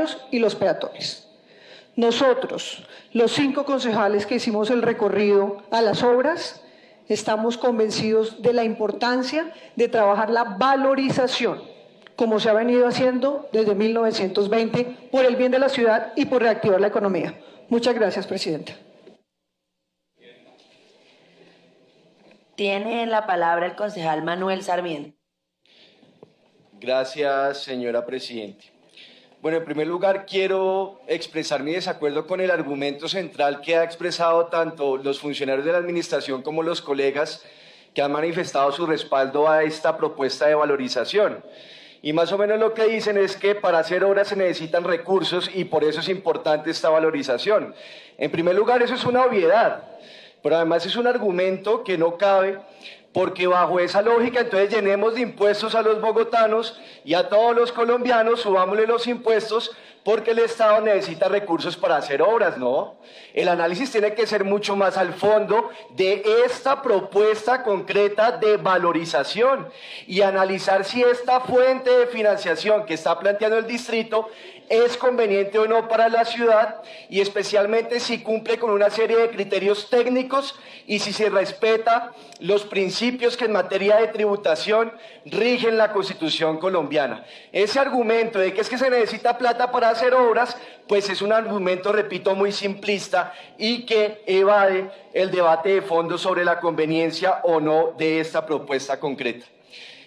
usuarios y los peatones. Nosotros, los 5 concejales que hicimos el recorrido a las obras, estamos convencidos de la importancia de trabajar la valorización, como se ha venido haciendo desde 1920, por el bien de la ciudad y por reactivar la economía. Muchas gracias, presidenta. Tiene la palabra el concejal Manuel Sarmiento. Gracias, señora presidenta. Bueno, en primer lugar quiero expresar mi desacuerdo con el argumento central que ha expresado tanto los funcionarios de la administración como los colegas que han manifestado su respaldo a esta propuesta de valorización. Y más o menos lo que dicen es que para hacer obras se necesitan recursos y por eso es importante esta valorización. En primer lugar, eso es una obviedad, pero además es un argumento que no cabe, porque bajo esa lógica entonces llenemos de impuestos a los bogotanos y a todos los colombianos, subámosle los impuestos porque el Estado necesita recursos para hacer obras, ¿no? El análisis tiene que ser mucho más al fondo de esta propuesta concreta de valorización y analizar si esta fuente de financiación que está planteando el distrito es conveniente o no para la ciudad y especialmente si cumple con una serie de criterios técnicos y si se respeta los principios que en materia de tributación rigen la Constitución colombiana. Ese argumento de que es que se necesita plata para hacer obras, pues es un argumento, repito, muy simplista y que evade el debate de fondo sobre la conveniencia o no de esta propuesta concreta.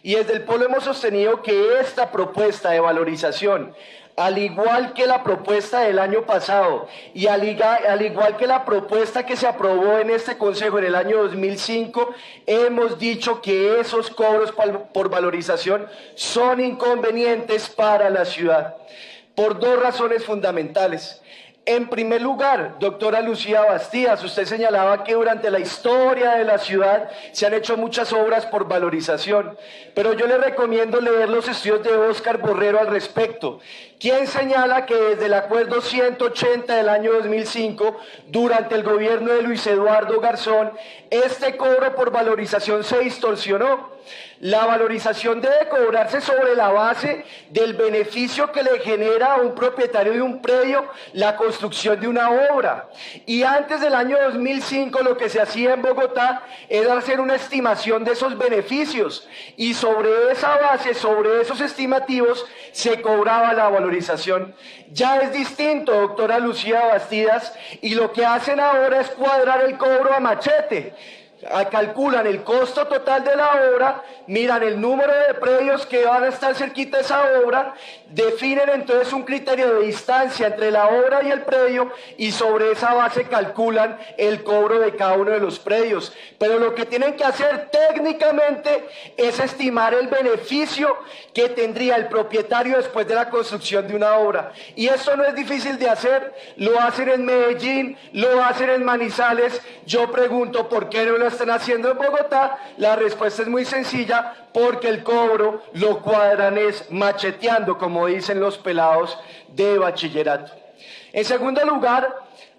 Y desde el Polo hemos sostenido que esta propuesta de valorización, al igual que la propuesta del año pasado y al igual que la propuesta que se aprobó en este Consejo en el año 2005, hemos dicho que esos cobros por valorización son inconvenientes para la ciudad, por 2 razones fundamentales. En primer lugar, doctora Lucía Bastidas, usted señalaba que durante la historia de la ciudad se han hecho muchas obras por valorización, pero yo le recomiendo leer los estudios de Óscar Borrero al respecto, quien señala que desde el acuerdo 180 del año 2005, durante el gobierno de Luis Eduardo Garzón, este cobro por valorización se distorsionó. La valorización debe cobrarse sobre la base del beneficio que le genera a un propietario de un predio la construcción de una obra. Y antes del año 2005 lo que se hacía en Bogotá era hacer una estimación de esos beneficios y sobre esa base, sobre esos estimativos, se cobraba la valorización. Ya es distinto, doctora Lucía Bastidas, y lo que hacen ahora es cuadrar el cobro a machete. Calculan el costo total de la obra, miran el número de predios que van a estar cerquita de esa obra, definen entonces un criterio de distancia entre la obra y el predio y sobre esa base calculan el cobro de cada uno de los predios. Pero lo que tienen que hacer técnicamente es estimar el beneficio que tendría el propietario después de la construcción de una obra. Y eso no es difícil de hacer, lo hacen en Medellín, lo hacen en Manizales. Yo pregunto, ¿por qué no lo están haciendo en Bogotá? La respuesta es muy sencilla, porque el cobro lo cuadran es macheteando, como dicen los pelados de bachillerato. En segundo lugar,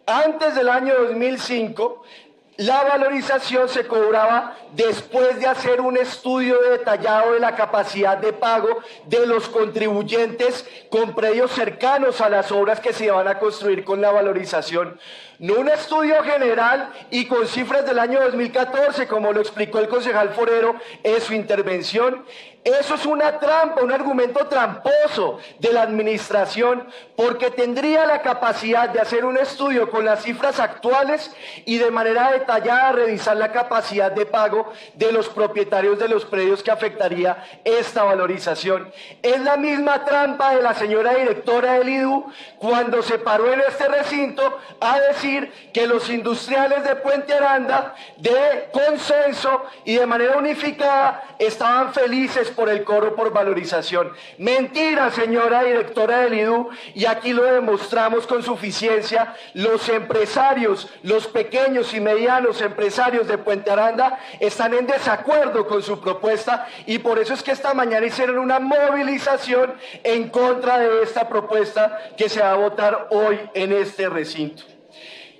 antes del año 2005, la valorización se cobraba después de hacer un estudio detallado de la capacidad de pago de los contribuyentes con predios cercanos a las obras que se iban a construir con la valorización. No un estudio general y con cifras del año 2014, como lo explicó el concejal Forero en su intervención. Eso es una trampa, un argumento tramposo de la administración, porque tendría la capacidad de hacer un estudio con las cifras actuales y de manera detallada revisar la capacidad de pago de los propietarios de los predios que afectaría esta valorización. Es la misma trampa de la señora directora del IDU cuando se paró en este recinto a decir que los industriales de Puente Aranda, de consenso y de manera unificada, estaban felices por el cobro por valorización. Mentira, señora directora del IDU, y aquí lo demostramos con suficiencia. Los empresarios, los pequeños y medianos empresarios de Puente Aranda están en desacuerdo con su propuesta y por eso es que esta mañana hicieron una movilización en contra de esta propuesta que se va a votar hoy en este recinto.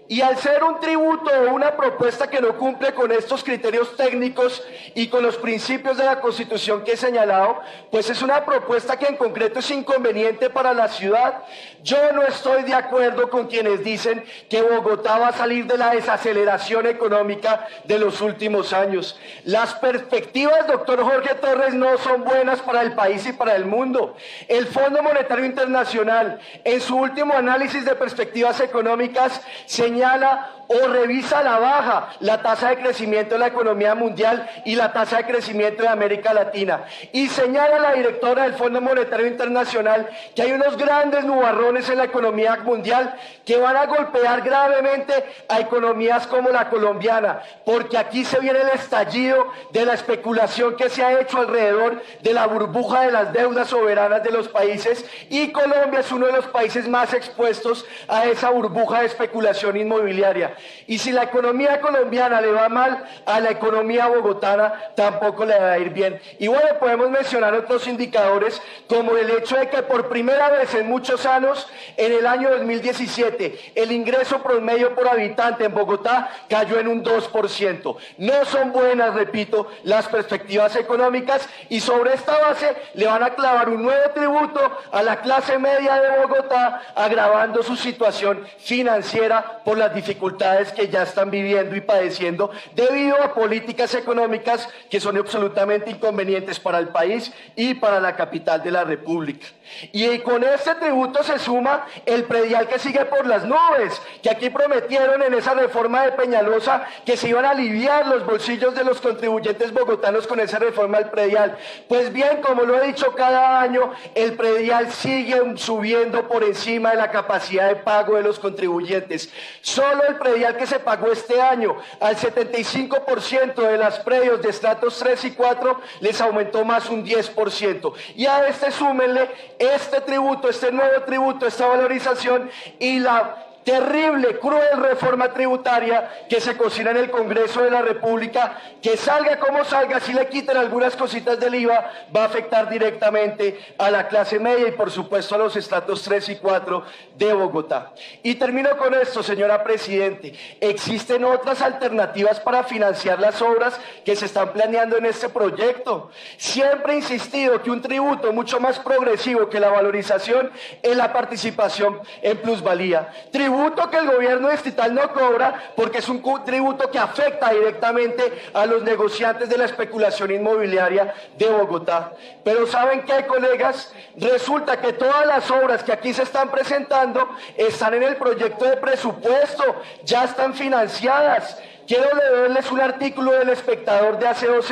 Y al ser un tributo o una propuesta que no cumple con estos criterios técnicos y con los principios de la Constitución que he señalado, pues es una propuesta que en concreto es inconveniente para la ciudad. Yo no estoy de acuerdo con quienes dicen que Bogotá va a salir de la desaceleración económica de los últimos años. Las perspectivas, doctor Jorge Torres, no son buenas para el país y para el mundo. El Fondo Monetario Internacional, en su último análisis de perspectivas económicas, señala o revisa a la baja la tasa de crecimiento de la economía mundial y la tasa de crecimiento de América Latina. Y señala la directora del Fondo Monetario Internacional que hay unos grandes nubarrones en la economía mundial que van a golpear gravemente a economías como la colombiana, porque aquí se viene el estallido de la especulación que se ha hecho alrededor de la burbuja de las deudas soberanas de los países, y Colombia es uno de los países más expuestos a esa burbuja de especulación inmobiliaria. Y si la economía colombiana le va mal, a la economía bogotana tampoco le va a ir bien. Y bueno, podemos mencionar otros indicadores, como el hecho de que por primera vez en muchos años, en el año 2017, el ingreso promedio por habitante en Bogotá cayó en un 2%. No son buenas, repito, las perspectivas económicas, y sobre esta base le van a clavar un nuevo tributo a la clase media de Bogotá, agravando su situación financiera por las dificultades que ya están viviendo y padeciendo debido a políticas económicas que son absolutamente inconvenientes para el país y para la capital de la República. Y con este tributo se suma el predial que sigue por las nubes, que aquí prometieron en esa reforma de Peñalosa que se iban a aliviar los bolsillos de los contribuyentes bogotanos con esa reforma del predial. Pues bien, como lo he dicho cada año, el predial sigue subiendo por encima de la capacidad de pago de los contribuyentes. Solo el predial que se pagó este año al 75% de las predios de estratos 3 y 4 les aumentó más un 10%. Y a este súmenle este tributo, este nuevo tributo, esta valorización y la terrible, cruel reforma tributaria que se cocina en el Congreso de la República, que salga como salga, si le quitan algunas cositas del IVA, va a afectar directamente a la clase media y por supuesto a los estratos 3 y 4 de Bogotá. Y termino con esto, señora Presidente. Existen otras alternativas para financiar las obras que se están planeando en este proyecto. Siempre he insistido que un tributo mucho más progresivo que la valorización es la participación en plusvalía. Tributo que el gobierno distrital no cobra porque es un tributo que afecta directamente a los negociantes de la especulación inmobiliaria de Bogotá. Pero ¿saben qué, colegas? Resulta que todas las obras que aquí se están presentando están en el proyecto de presupuesto, ya están financiadas. Quiero leerles un artículo del Espectador de hace dos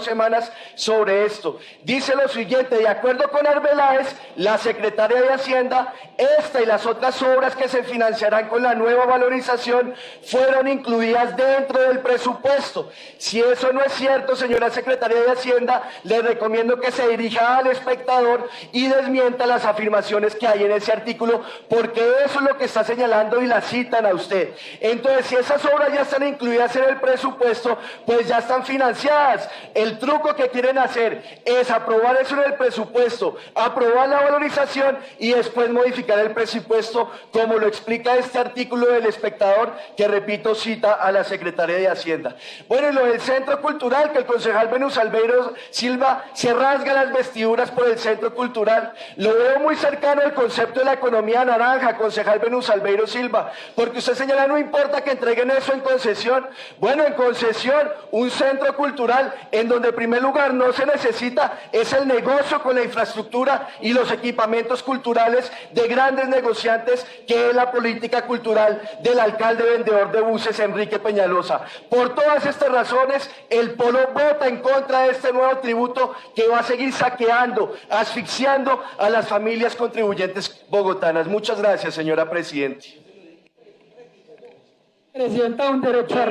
semanas sobre esto. Dice lo siguiente: de acuerdo con Arbeláez, la secretaria de Hacienda, esta y las otras obras que se financiarán con la nueva valorización fueron incluidas dentro del presupuesto. Si eso no es cierto, señora secretaria de Hacienda, le recomiendo que se dirija al Espectador y desmienta las afirmaciones que hay en ese artículo, porque eso es lo que está señalando y la citan a usted. Entonces, si esas obras ya están incluidas en el presupuesto, pues ya están financiadas. El truco que quieren hacer es aprobar eso en el presupuesto, aprobar la valorización y después modificar el presupuesto, como lo explica este artículo del Espectador, que repito, cita a la secretaria de Hacienda. Bueno, y lo del Centro Cultural, que el concejal Venus Albeiro Silva se rasga las vestiduras por el Centro Cultural. Lo veo muy cercano al concepto de la economía naranja, concejal Venus Albeiro Silva, porque usted señala, no importa que entreguen eso en concesión. Bueno, en concesión, un centro cultural en donde en primer lugar no se necesita es el negocio con la infraestructura y los equipamientos culturales de grandes negociantes, que es la política cultural del alcalde vendedor de buses Enrique Peñalosa. Por todas estas razones, el Polo vota en contra de este nuevo tributo que va a seguir saqueando, asfixiando a las familias contribuyentes bogotanas. Muchas gracias, señora Presidenta. Presidenta, un derecho a